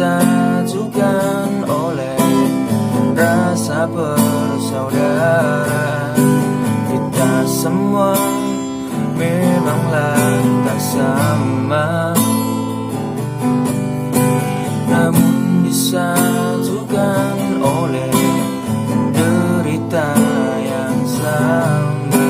disatukan oleh rasa persaudaraan. Kita semua memanglah tak sama, namun disatukan oleh derita yang sama.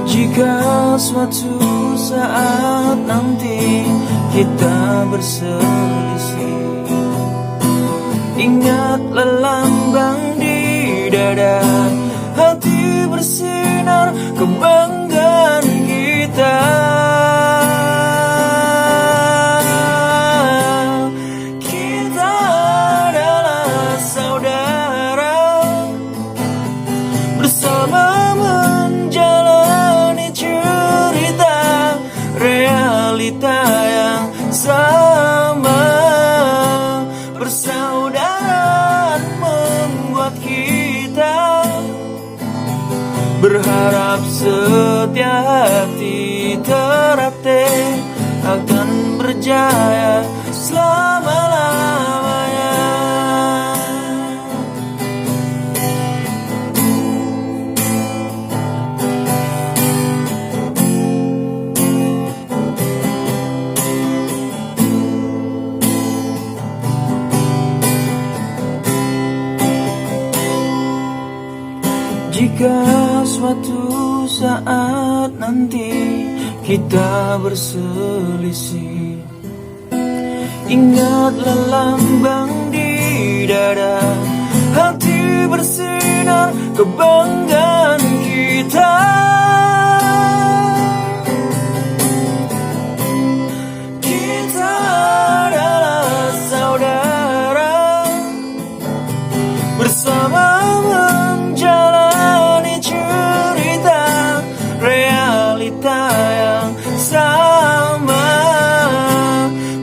Jika suatu saat nanti kita berselisih, ingatlah lambang di dada, hati bersinar kebanggaan kita. Kita adalah saudara, bersama menjalani cerita realita yang sama. Persaudaraan membuat kita berharap setia hati terlatih akan berjaya selama-lamanya. Jika suatu saat nanti kita berselisih, ingatlah lambang di dada, hati bersinar kebanggaan kita. Kita adalah saudara, bersama menjalani cerita realita yang sama.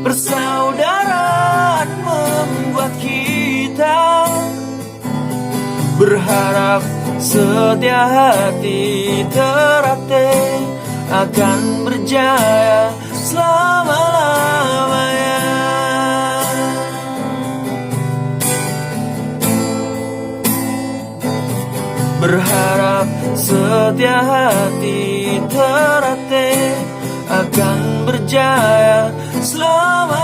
Persaudaraan membuat kita berharap setia hati terlatih akan berjaya selama-lamanya. Berharap setia hati terlatih akan berjaya selama